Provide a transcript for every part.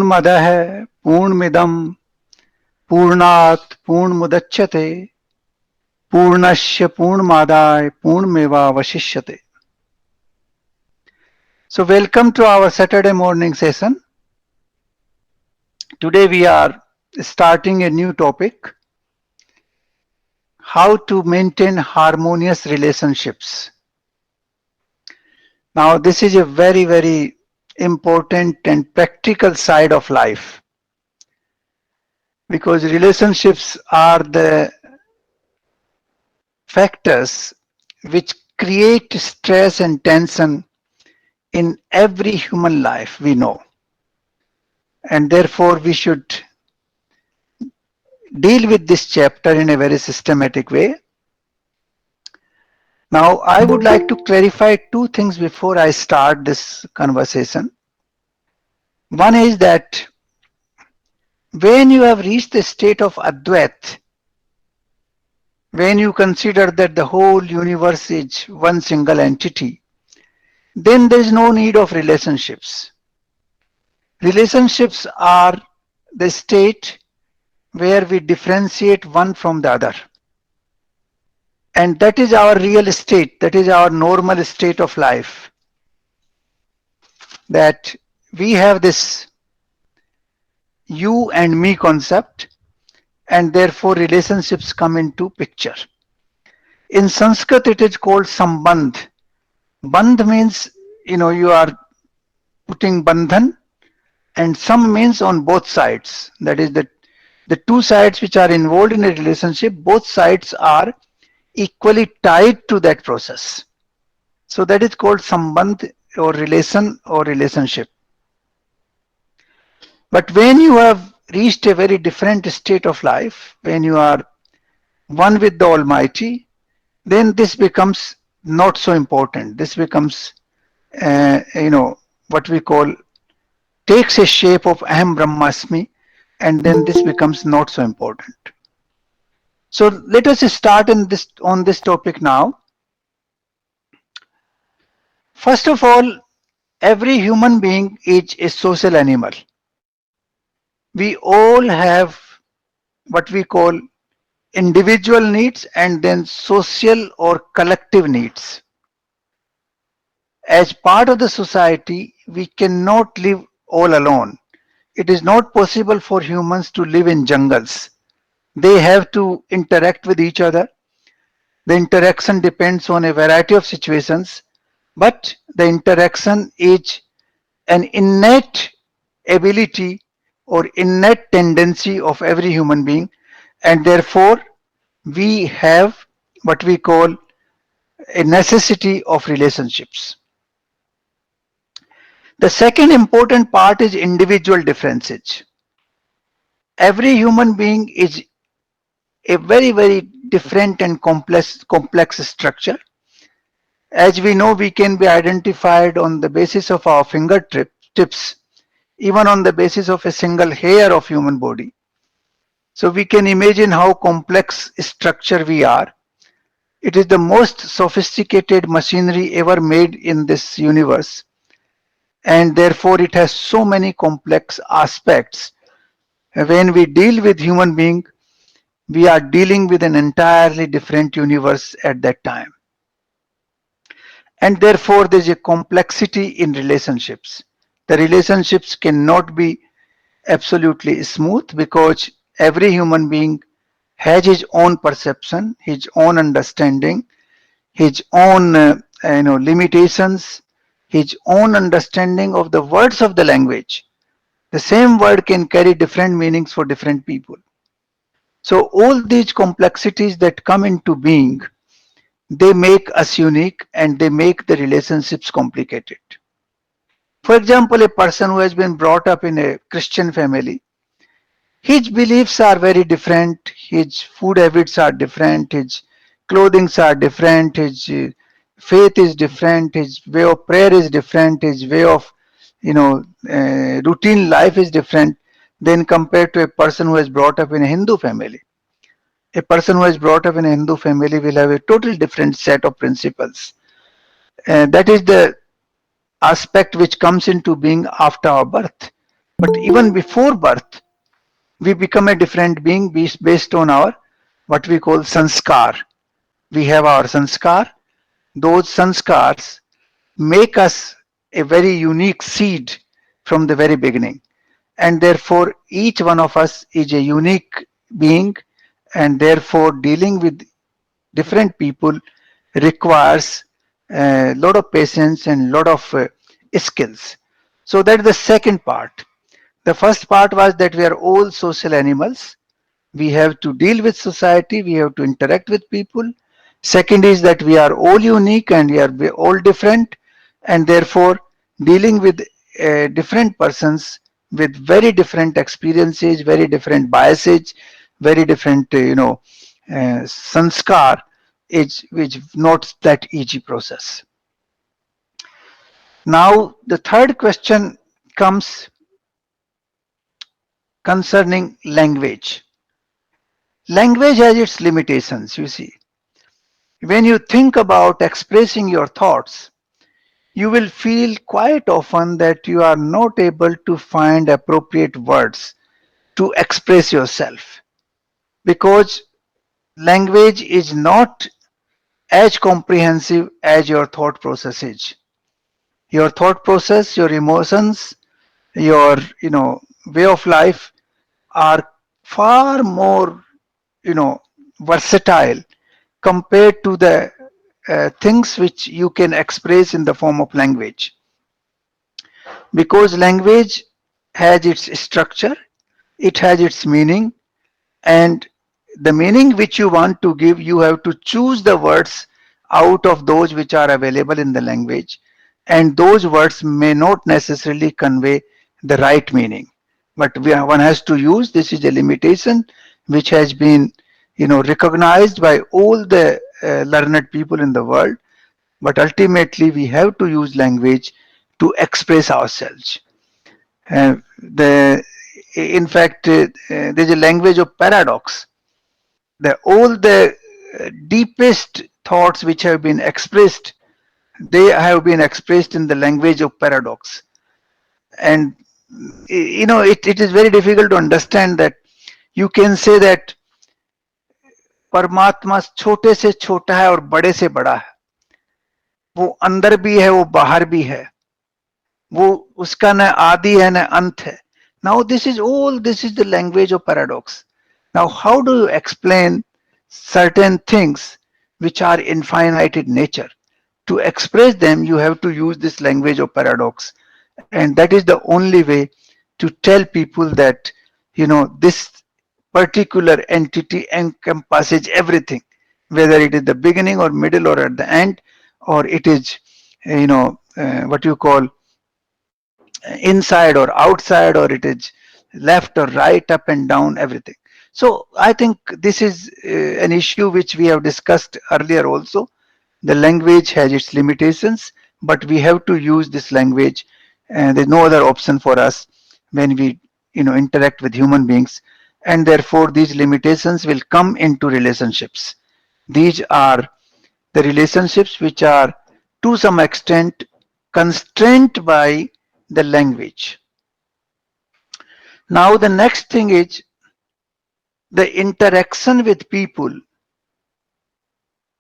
पूर्णमदः पूर्णमिदं पूर्णात् पूर्णमुदच्यते पूर्णस्य पूर्णमादाय पूर्णमेवावशिष्यते. So welcome to our Saturday morning session. Today we are starting a new topic, how to maintain harmonious relationships. Now this is a very important and practical side of life, because relationships are the factors which create stress and tension in every human life, we know, and therefore we should deal with this chapter in a very systematic way. Now I would like to clarify two things before I start this conversation. One is that when you have reached the state of Advait, when you consider that the whole universe is one single entity, then there is no need of relationships. Relationships are the state where we differentiate one from the other. And that is our real state, that is our normal state of life. That we have this you and me concept, and therefore relationships come into picture. In Sanskrit it is called sambandh. Bandh means, you are putting bandhan, and sam means on both sides. That is the two sides which are involved in a relationship, both sides are equally tied to that process. So that is called sambandh or relation or relationship. But when you have reached a very different state of life, when you are one with the Almighty, then this becomes not so important. This becomes, what we call, takes a shape of Aham Brahmasmi, and then this becomes not so important. So let us start on this topic now. First of all, every human being is a social animal. We all have what we call individual needs and then social or collective needs. As part of the society, we cannot live all alone. It is not possible for humans to live in jungles. They have to interact with each other. The interaction depends on a variety of situations, but the interaction is an innate ability or innate tendency of every human being, and therefore we have what we call a necessity of relationships. The second important part is individual differences. Every human being is a very different and complex structure. As we know, we can be identified on the basis of our fingertips, even on the basis of a single hair of human body. So we can imagine how complex structure we are. It is the most sophisticated machinery ever made in this universe, and therefore it has so many complex aspects. When we deal with human being, we are dealing with an entirely different universe at that time. And therefore there is a complexity in relationships. The relationships cannot be absolutely smooth, because every human being has his own perception, his own understanding, his own limitations, his own understanding of the words of the language. The same word can carry different meanings for different people. So all these complexities that come into being, they make us unique and they make the relationships complicated. For example, a person who has been brought up in a Christian family, his beliefs are very different, his food habits are different, his clothing are different, his faith is different, his way of prayer is different, his way of routine life is different than compared to a person who is brought up in a Hindu family. A person who is brought up in a Hindu family will have a total different set of principles. That is the aspect which comes into being after our birth. But even before birth, we become a different being based on our what we call sanskar. We have our sanskar. Those sanskars make us a very unique seed from the very beginning. And therefore, each one of us is a unique being, and therefore, dealing with different people requires a lot of patience and a lot of skills. So, that is the second part. The first part was that we are all social animals. We have to deal with society, we have to interact with people. Second is that we are all unique and we are all different, and therefore dealing with different persons with very different experiences, very different biases, very different sanskar is which not that easy process. Now the third question comes concerning language. Language has its limitations, you see. When you think about expressing your thoughts, you will feel quite often that you are not able to find appropriate words to express yourself because language is not as comprehensive as your thought process is. Your thought process, your emotions, your way of life are far more versatile compared to the things which you can express in the form of language, because language has its structure, it has its meaning, and the meaning which you want to give, you have to choose the words out of those which are available in the language, and those words may not necessarily convey the right meaning, but one has to use. This is a limitation which has been recognized by all the learned people in the world, but ultimately we have to use language to express ourselves. In fact, there's a language of paradox. All the deepest thoughts which have been expressed, they have been expressed in the language of paradox. And it is very difficult to understand that you can say that परमात्मा छोटे से छोटा है और बड़े से बड़ा है, वो अंदर भी है, वो बाहर भी है, वो उसका न आदि है न अंत है. Now this is the language of paradox. Now how do you explain certain things which are infinite in nature? To express them, you have to use this language of paradox, and that is the only way to tell people that this particular entity encompasses everything, whether it is the beginning or middle or at the end, or it is what you call inside or outside, or it is left or right, up and down, everything. So I think this is an issue which we have discussed earlier also. The language has its limitations, but we have to use this language, and there's no other option for us when we interact with human beings, and therefore these limitations will come into relationships. These are the relationships which are to some extent constrained by the language. Now the next thing is the interaction with people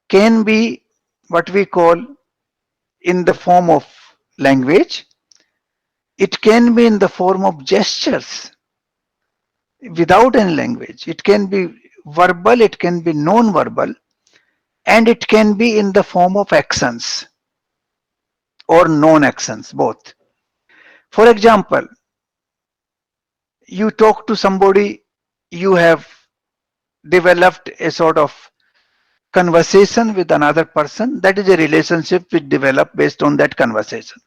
can be what we call in the form of language. It can be in the form of gestures without any language. It can be verbal, it can be non-verbal, and it can be in the form of actions or non-actions, both. For example, you talk to somebody, you have developed a sort of conversation with another person. That is a relationship which develop based on that conversation.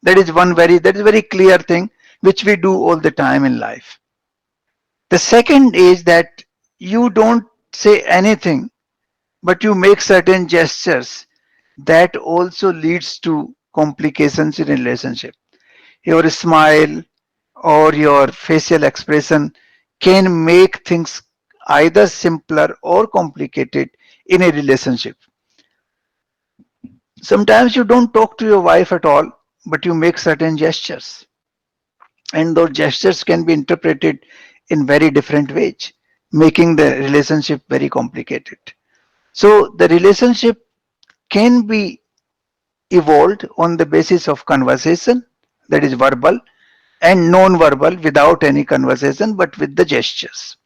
That is a very clear thing which we do all the time in life. The second is that you don't say anything, but you make certain gestures. That also leads to complications in a relationship. Your smile or your facial expression can make things either simpler or complicated in a relationship. Sometimes you don't talk to your wife at all, but you make certain gestures. and those gestures can be interpreted in very different ways, making the relationship very complicated. So the relationship can be evolved on the basis of conversation, that is verbal, and non-verbal without any conversation but with the gestures.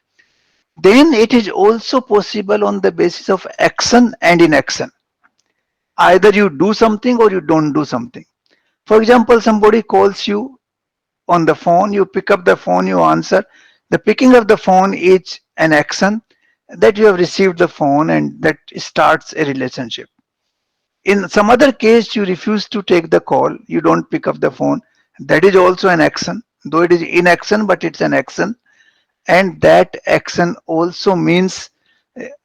Then it is also possible on the basis of action and inaction. Either you do something or you don't do something. For example, somebody calls you on the phone, you pick up the phone, you answer. The picking of the phone is an action that you have received the phone and that starts a relationship. In some other case, you refuse to take the call, you don't pick up the phone. That is also an action, though it is inaction, but it's an action. And that action also means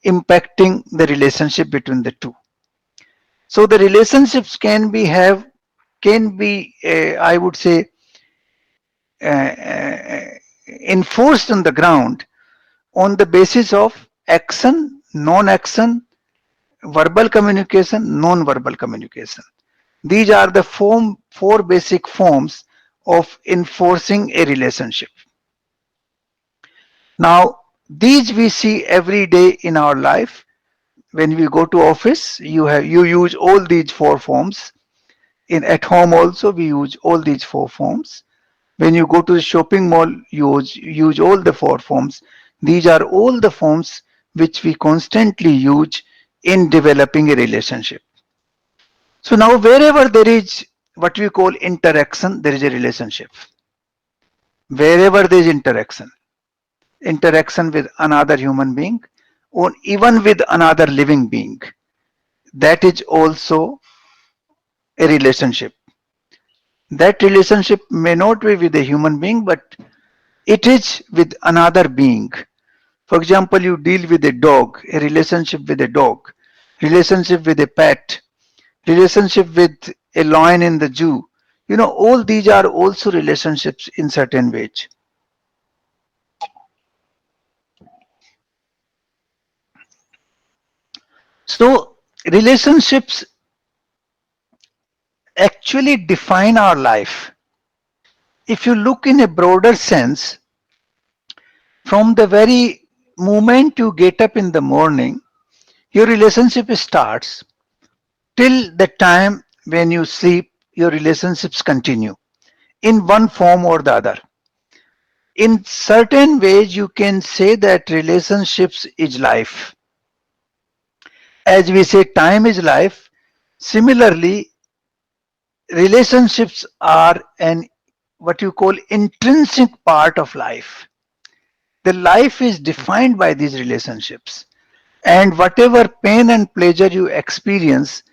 impacting the relationship between the two. So the relationships can be I would say enforced on the ground on the basis of action, non-action, verbal communication, non-verbal communication. These are the four basic forms of enforcing a relationship. Now, these we see every day in our life. When we go to office, you use all these four forms. In at home also we use all these four forms. When you go to the shopping mall, you use all the four forms. These are all the forms which we constantly use in developing a relationship. So now wherever there is what we call interaction, there is a relationship. Wherever there is interaction with another human being or even with another living being, that is also a relationship. That relationship may not be with a human being, but it is with another being. For example, you deal with a dog, a relationship with a dog, relationship with a pet, relationship with a lion in the zoo. All these are also relationships in certain ways. So relationships actually define our life. If you look in a broader sense, from the very moment you get up in the morning, your relationship starts till the time when you sleep, your relationships continue in one form or the other. In certain ways, you can say that relationships is life. As we say, time is life. Similarly, relationships are an what you call intrinsic part of life. The life is defined by these relationships, and whatever pain and pleasure you experience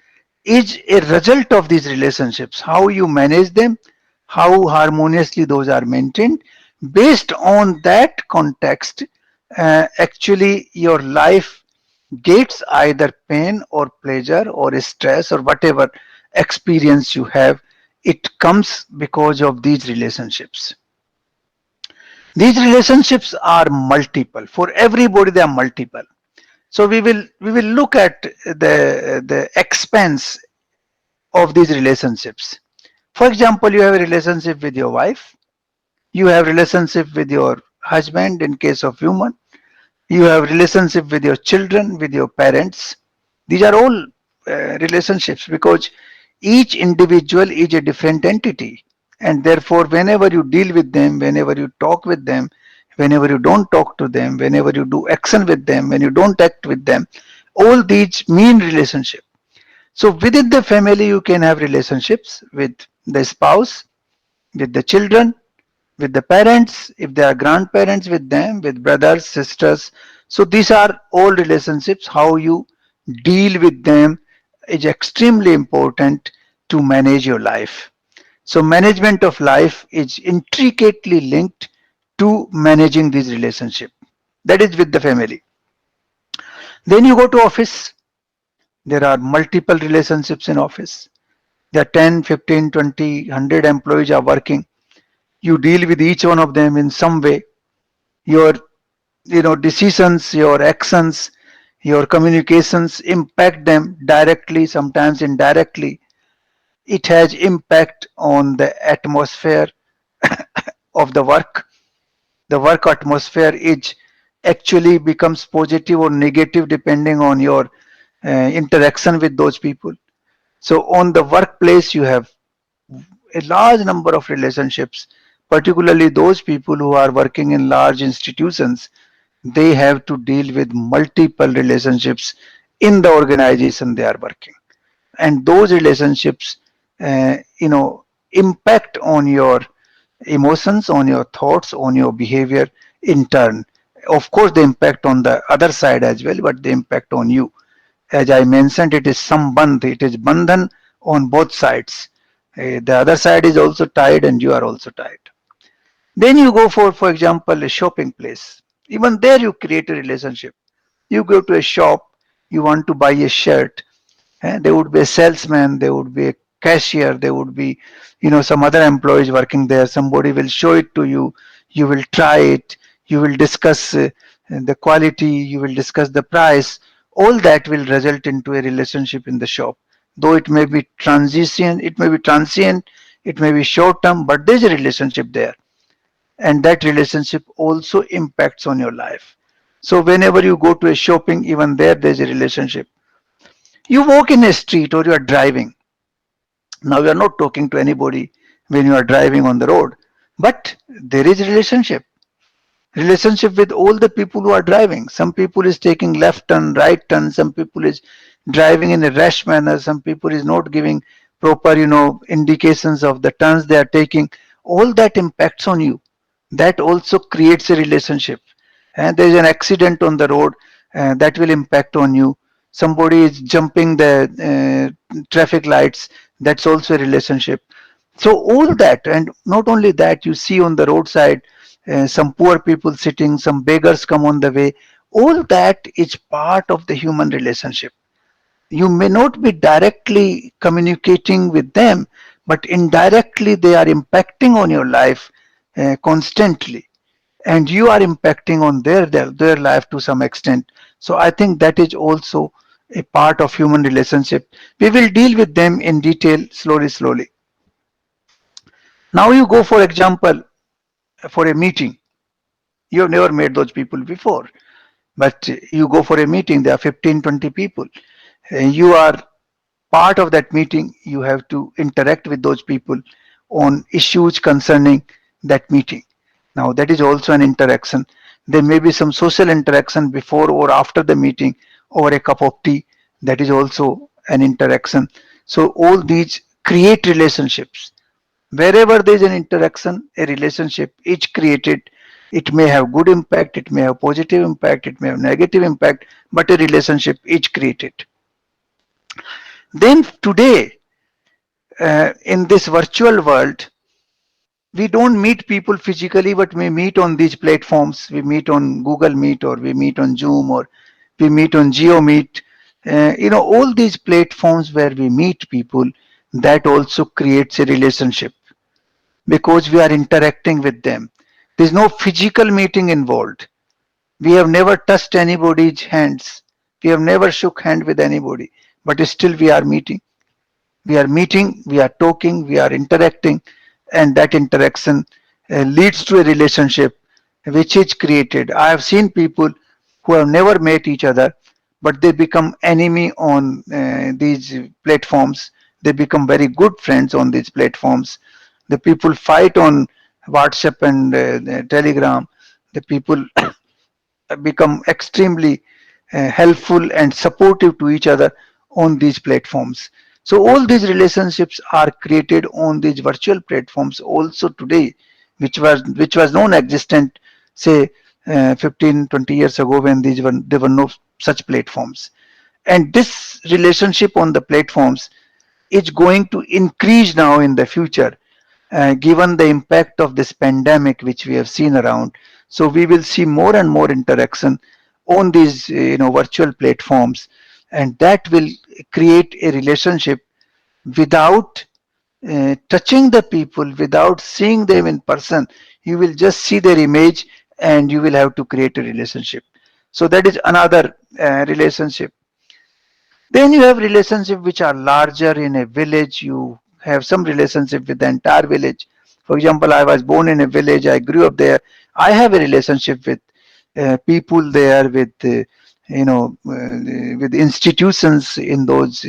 is a result of these relationships. How you manage them, how harmoniously those are maintained. Based on that context, actually your life gets either pain or pleasure or stress or whatever experience you have. It comes because of these relationships. These relationships are multiple. For everybody, they are multiple. So we will look at the expense of these relationships. For example, you have a relationship with your wife, you have relationship with your husband in case of human, you have relationship with your children, with your parents. These are all relationships because each individual is a different entity, and therefore whenever you deal with them, whenever you talk with them, whenever you don't talk to them, whenever you do action with them, when you don't act with them, all these mean relationship. So within the family, you can have relationships with the spouse, with the children, with the parents, if they are grandparents, with them, with brothers, sisters. So these are all relationships. How you deal with them is extremely important to manage your life. So management of life is intricately linked to managing these relationships. That is with the family. Then you go to office. There are multiple relationships in office. There are 10, 15, 20, 100 employees are working. You deal with each one of them in some way. Your decisions, your actions, your communications impact them directly, sometimes indirectly. It has impact on the atmosphere of the work atmosphere is actually becomes positive or negative depending on your interaction with those people. So on the workplace, you have a large number of relationships, particularly those people who are working in large institutions. They have to deal with multiple relationships in the organization they are working, and those relationships, impact on your emotions, on your thoughts, on your behavior in turn. Of course, they impact on the other side as well, but they impact on you. As I mentioned, it is sambandh, it is bandhan on both sides. The other side is also tied, and you are also tied. Then you go for example, a shopping place. Even there, you create a relationship. You go to a shop, you want to buy a shirt, there would be a salesman, there would be a cashier, there would be, some other employees working there. Somebody will show it to you. You will try it. You will discuss the quality. You will discuss the price. All that will result into a relationship in the shop. Though it may be transient, it may be short term, but there's a relationship there, and that relationship also impacts on your life. So whenever you go to a shopping, even there's a relationship. You walk in a street or you are driving. Now you are not talking to anybody when you are driving on the road, but there is relationship with all the people who are driving. Some people is taking left turn, right turn. Some people is driving in a rash manner. Some people is not giving proper, indications of the turns they are taking. All that impacts on you. That also creates a relationship. And there is an accident on the road, that will impact on you. Somebody is jumping the traffic lights. That's also a relationship. So all that, and not only that, you see on the roadside some poor people sitting, some beggars come on the way. All that is part of the human relationship. You may not be directly communicating with them, but indirectly they are impacting on your life constantly, and you are impacting on their life to some extent. So I think that is also a part of human relationship. We will deal with them in detail slowly. Now you go, for example, for a meeting. You have never met those people before, but you go for a meeting. There are 15, 20 people. You are part of that meeting. You have to interact with those people on issues concerning that meeting. Now that is also an interaction. There may be some social interaction before or after the meeting over a cup of tea. That is also an interaction. So all these create relationships. Wherever there is an interaction, a relationship is created. It may have good impact, it may have positive impact, it may have negative impact, but a relationship is created. Then today, in this virtual world, we don't meet people physically, but we meet on these platforms. We meet on Google Meet, or we meet on Zoom, or we meet on GeoMeet. All these platforms where we meet people, that also creates a relationship because we are interacting with them. There's no physical meeting involved. We have never touched anybody's hands. We have never shook hand with anybody, but still we are meeting. We are talking, we are interacting, and that interaction leads to a relationship which is created. I have seen people who have never met each other, but they become enemy on these platforms. They become very good friends on these platforms. The people fight on WhatsApp and Telegram. The people become extremely helpful and supportive to each other on these platforms. So all these relationships are created on these virtual platforms also today, which was non-existent, say 15, 20 years ago when there were no such platforms. And this relationship on the platforms is going to increase now in the future, given the impact of this pandemic which we have seen around. So we will see more and more interaction on these virtual platforms, and that will create a relationship without touching the people, without seeing them in person. You will just see their image, and you will have to create a relationship. So that is another relationship. Then you have relationships which are larger. In a village, you have some relationship with the entire village. For example, I was born in a village, I grew up there, I have a relationship with people there, with with institutions in those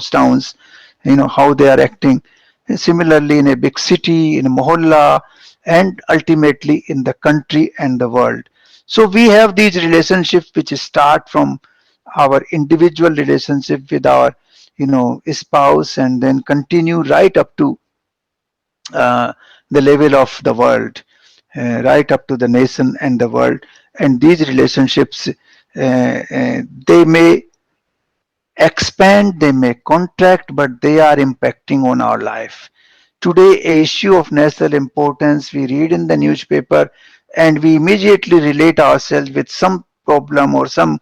towns, how they are acting. Similarly, in a big city, in a mohalla, and ultimately in the country and the world. So we have these relationships which start from our individual relationship with our spouse, and then continue right up to the level of the world, right up to the nation and the world. And these relationships, they may expand, they may contract, but they are impacting on our life. Today, a issue of national importance, we read in the newspaper and we immediately relate ourselves with some problem or some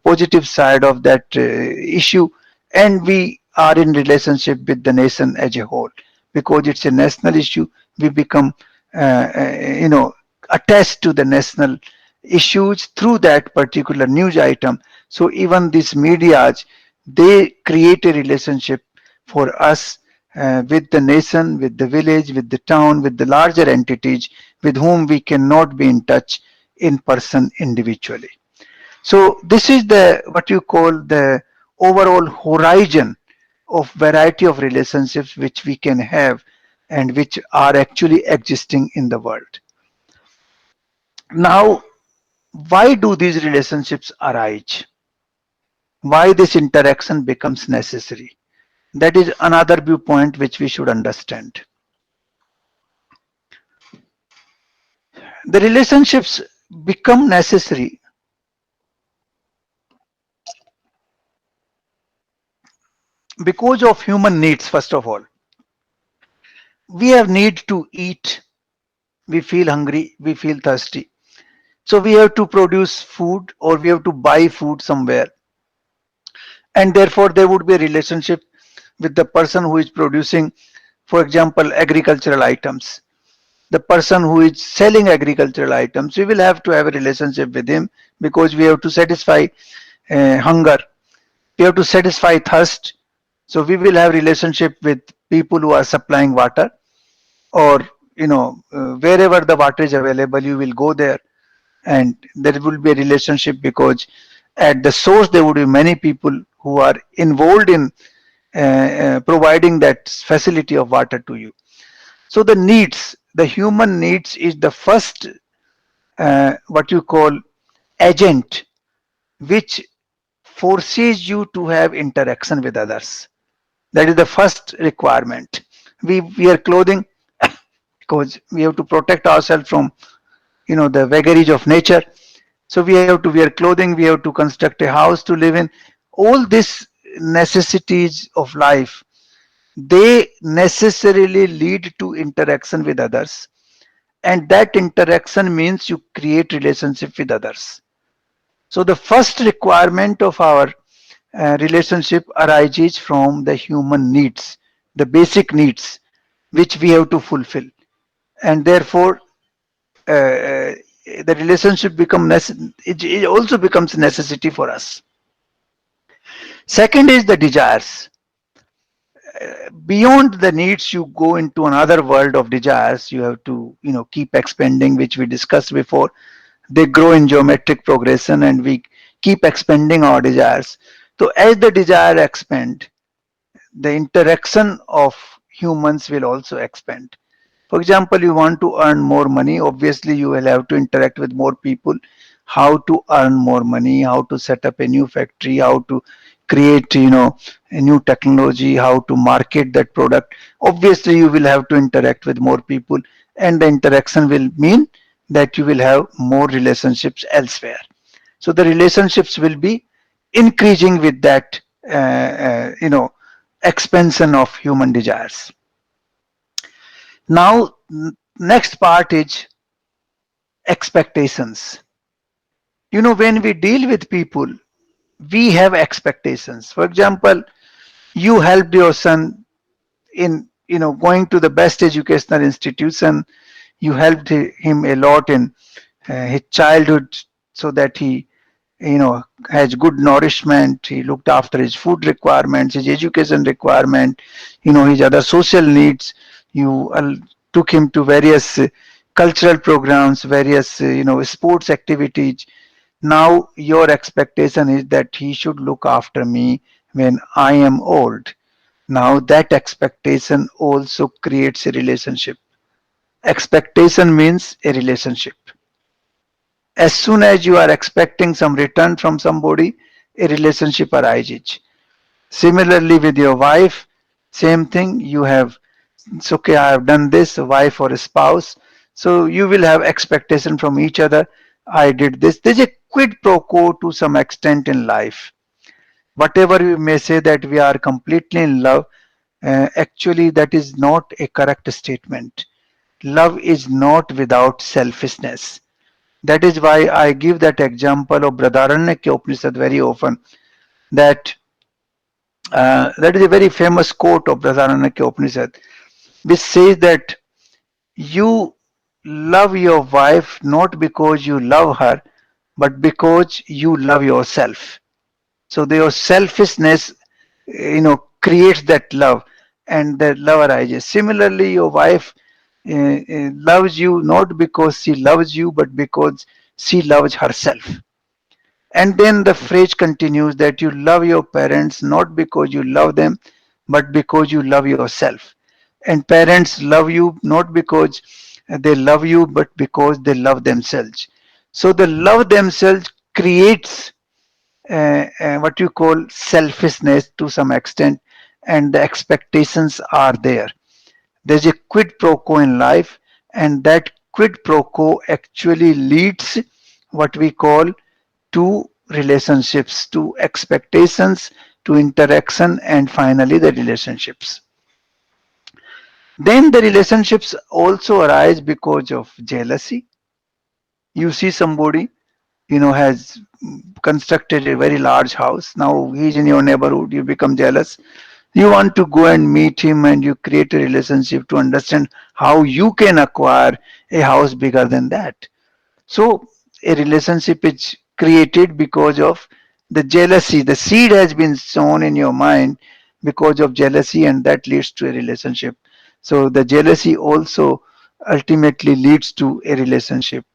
positive side of that issue, and we are in relationship with the nation as a whole. Because it's a national issue, we become attached to the national issues through that particular news item. So even these medias, they create a relationship for us with the nation, with the village, with the town, with the larger entities with whom we cannot be in touch in person individually. So this is the what you call the overall horizon of variety of relationships which we can have and which are actually existing in the world. Now, why do these relationships arise? Why this interaction becomes necessary? That is another viewpoint which we should understand. The relationships become necessary because of human needs. First of all, we have need to eat, we feel hungry, we feel thirsty, so we have to produce food or we have to buy food somewhere, and therefore there would be a relationship with the person who is producing, for example, agricultural items. The person who is selling agricultural items, we will have to have a relationship with him because we have to satisfy hunger, we have to satisfy thirst. So we will have relationship with people who are supplying water, or wherever the water is available, you will go there, and there will be a relationship because at the source there would be many people who are involved in providing that facility of water to you. So the needs, the human needs, is the first what you call agent which forces you to have interaction with others. That is the first requirement. We wear clothing because we have to protect ourselves from the vagaries of nature. So we have to wear clothing, we have to construct a house to live in. All these necessities of life, they necessarily lead to interaction with others, and that interaction means you create relationship with others. So the first requirement of our relationship arises from the human needs, the basic needs which we have to fulfill, and therefore the relationship it also becomes necessity for us. Second is the desires. Beyond the needs, you go into another world of desires. You have to keep expanding, which we discussed before. They grow in geometric progression and we keep expanding our desires. So as the desire expand, the interaction of humans will also expand. For example, you want to earn more money, obviously you will have to interact with more people. How to earn more money, how to set up a new factory, how to create a new technology, how to market that product. Obviously you will have to interact with more people, and the interaction will mean that you will have more relationships elsewhere. So the relationships will be increasing with that expansion of human desires. Now, next part is expectations. When we deal with people, we have expectations. For example, you helped your son in going to the best educational institution. You helped him a lot in his childhood, so that he has good nourishment. He looked after his food requirements, his education requirement, his other social needs. You took him to various cultural programs, various sports activities. Now your expectation is that he should look after me when I am old. Now that expectation also creates a relationship. Expectation means a relationship. As soon as you are expecting some return from somebody, a relationship arises. Similarly, with your wife, same thing. You have, it's okay, I have done this, a wife or a spouse. So you will have expectation from each other. I did this. There's a quid pro quo to some extent in life. Whatever we may say that we are completely in love, actually that is not a correct statement. Love is not without selfishness. That is why I give that example of Brihadaranyaka Upanishad very often. That that is a very famous quote of Brihadaranyaka Upanishad, which says that you love your wife not because you love her, but because you love yourself. So your selfishness, creates that love, and that love arises. Similarly, your wife loves you not because she loves you, but because she loves herself. And then the phrase continues that you love your parents not because you love them, but because you love yourself. And parents love you not because they love you, but because they love themselves. So the love themselves creates what you call selfishness to some extent, and the expectations are there. There's a quid pro quo in life, and that quid pro quo actually leads what we call to relationships, to expectations, to interaction, and finally the relationships. Then the relationships also arise because of jealousy. You see somebody, has constructed a very large house. Now he's in your neighborhood, you become jealous. You want to go and meet him and you create a relationship to understand how you can acquire a house bigger than that. So a relationship is created because of the jealousy. The seed has been sown in your mind because of jealousy, and that leads to a relationship. So the jealousy also ultimately leads to a relationship.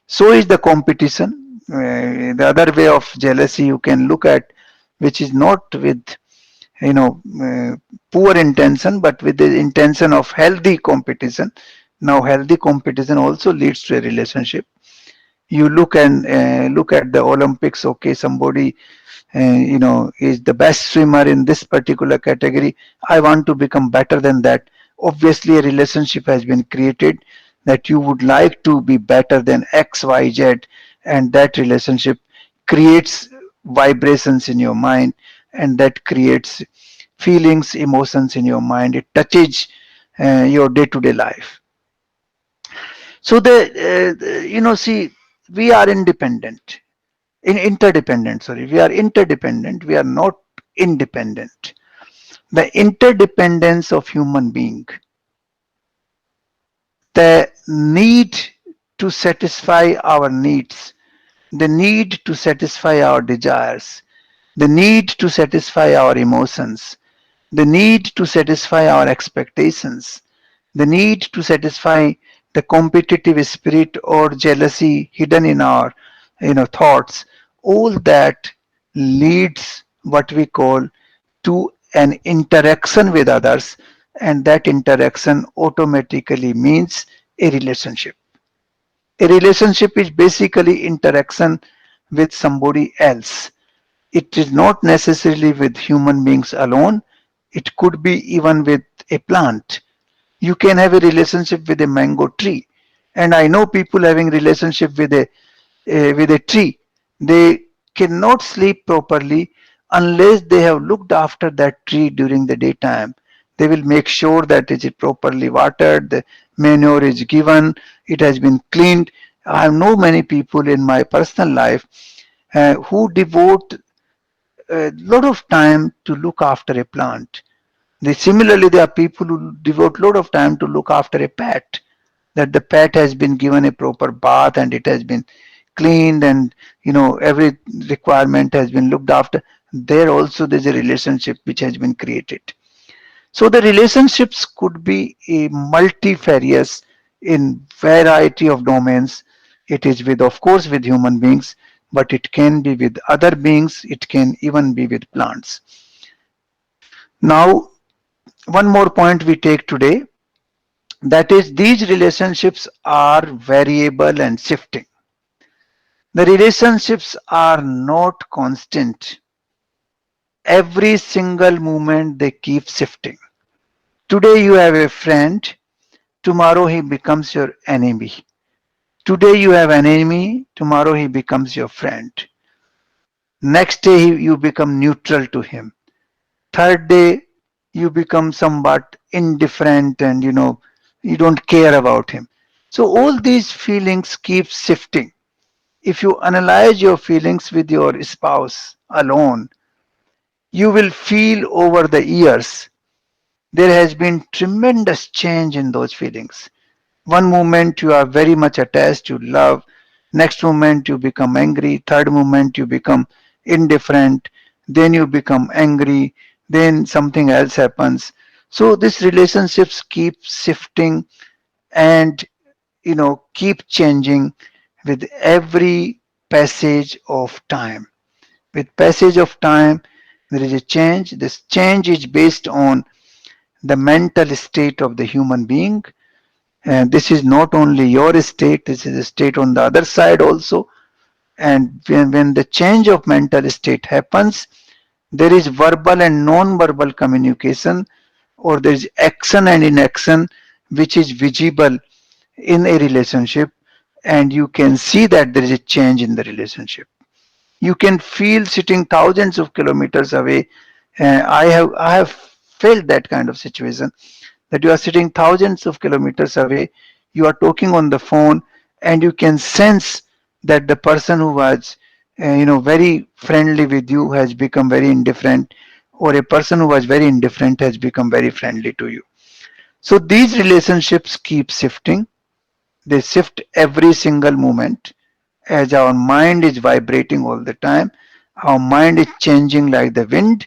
So is the competition. The other way of jealousy you can look at, which is not with you know uh, poor intention, but with the intention of healthy competition. Now healthy competition also leads to a relationship. You look at the Olympics. Okay, somebody is the best swimmer in this particular category. I want to become better than that. Obviously a relationship has been created that you would like to be better than XYZ, and that relationship creates vibrations in your mind, and that creates feelings, emotions in your mind. It touches your day-to-day life. So see, we are independent, interdependent. Sorry, we are interdependent. We are not independent. The interdependence of human being, the need to satisfy our needs, the need to satisfy our desires, the need to satisfy our emotions, the need to satisfy our expectations, the need to satisfy the competitive spirit or jealousy hidden in our thoughts, all that leads what we call to an interaction with others, and that interaction automatically means a relationship. A relationship is basically interaction with somebody else. It is not necessarily with human beings alone. It could be even with a plant. You can have a relationship with a mango tree, and I know people having relationship with a tree. They cannot sleep properly unless they have looked after that tree during the daytime. They will make sure that it is properly watered, the manure is given, it has been cleaned. I know many people in my personal life who devote a lot of time to look after a plant. Similarly, there are people who devote a lot of time to look after a pet, that the pet has been given a proper bath and it has been cleaned, and every requirement has been looked after. There also there's a relationship which has been created. So the relationships could be a multifarious in variety of domains. It is with, of course, with human beings, but it can be with other beings. It can even be with plants. Now, one more point we take today, that is these relationships are variable and shifting. The relationships are not constant. Every single moment they keep shifting. Today you have a friend, tomorrow he becomes your enemy. Today you have an enemy, tomorrow he becomes your friend. Next day you become neutral to him. Third day you become somewhat indifferent and you don't care about him. So all these feelings keep shifting. If you analyze your feelings with your spouse alone, you will feel over the years there has been tremendous change in those feelings. One moment you are very much attached, you love. Next moment you become angry. Third moment you become indifferent. Then you become angry. Then something else happens. So these relationships keep shifting and keep changing with every passage of time. With passage of time, there is a change. This change is based on the mental state of the human being, and this is not only your state, this is a state on the other side also. And when the change of mental state happens, there is verbal and non-verbal communication, or there is action and inaction which is visible in a relationship, and you can see that there is a change in the relationship. You can feel sitting thousands of kilometers away. I have felt that kind of situation, that you are sitting thousands of kilometers away, you are talking on the phone, and you can sense that the person who was very friendly with you has become very indifferent, or a person who was very indifferent has become very friendly to you. So these relationships keep shifting. They shift every single moment as our mind is vibrating all the time. Our mind is changing like the wind,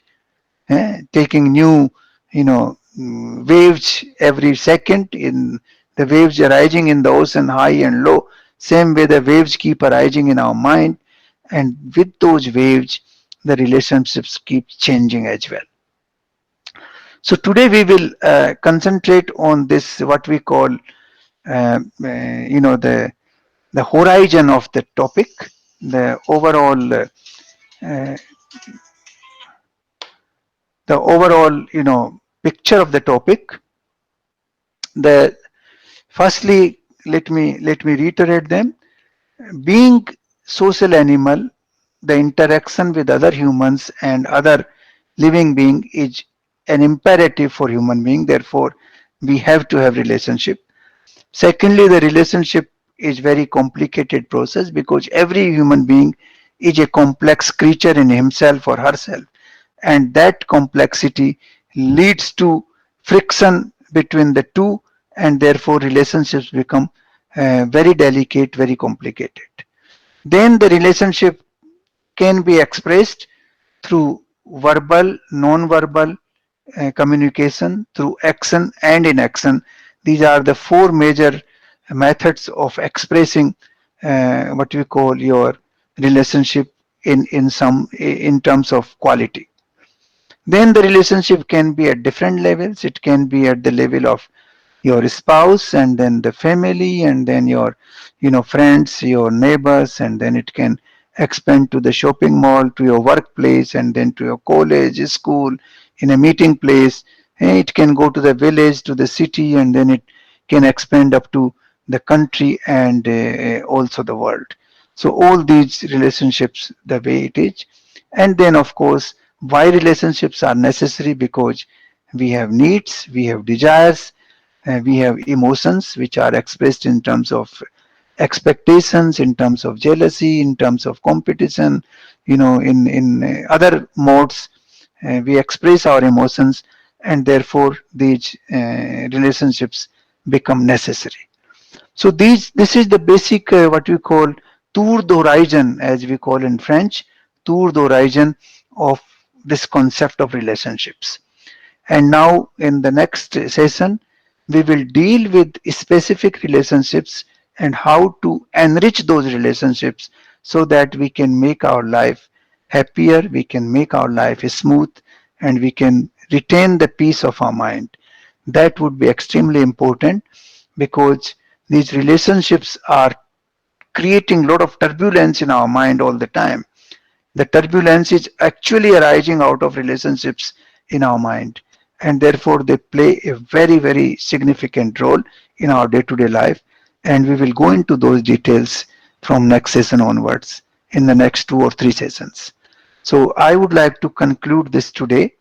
taking new waves every second. In the waves arising in the ocean, high and low, same way the waves keep arising in our mind, and with those waves the relationships keep changing as well. So today we will concentrate on this, what we call the horizon of the topic, the overall picture of the topic. The Firstly, let me reiterate them. Being social animal, the interaction with other humans and other living being is an imperative for human being. Therefore, we have to have relationship. Secondly, the relationship is very complicated process, because every human being is a complex creature in himself or herself, and that complexity leads to friction between the two, and therefore relationships become very delicate, very complicated. Then the relationship can be expressed through verbal, non-verbal communication, through action and inaction. These are the four major methods of expressing what we call your relationship in terms of quality. Then the relationship can be at different levels. It can be at the level of your spouse, and then the family, and then your friends, your neighbors, and then it can expand to the shopping mall, to your workplace, and then to your college, school, in a meeting place. It can go to the village, to the city, and then it can expand up to the country, and also the world. So all these relationships, the way it is. And then of course, why relationships are necessary? Because we have needs, we have desires, we have emotions which are expressed in terms of expectations, in terms of jealousy, in terms of competition, in other modes. We express our emotions, and therefore these relationships become necessary. So this is the basic, what we call tour d'horizon, as we call in French, tour d'horizon of this concept of relationships. And now in the next session, we will deal with specific relationships and how to enrich those relationships so that we can make our life happier, we can make our life smooth, and we can retain the peace of our mind. That would be extremely important because these relationships are creating a lot of turbulence in our mind all the time. The turbulence is actually arising out of relationships in our mind, and therefore they play a very, very significant role in our day to day life. And we will go into those details from next session onwards in the next 2 or 3 sessions. So I would like to conclude this today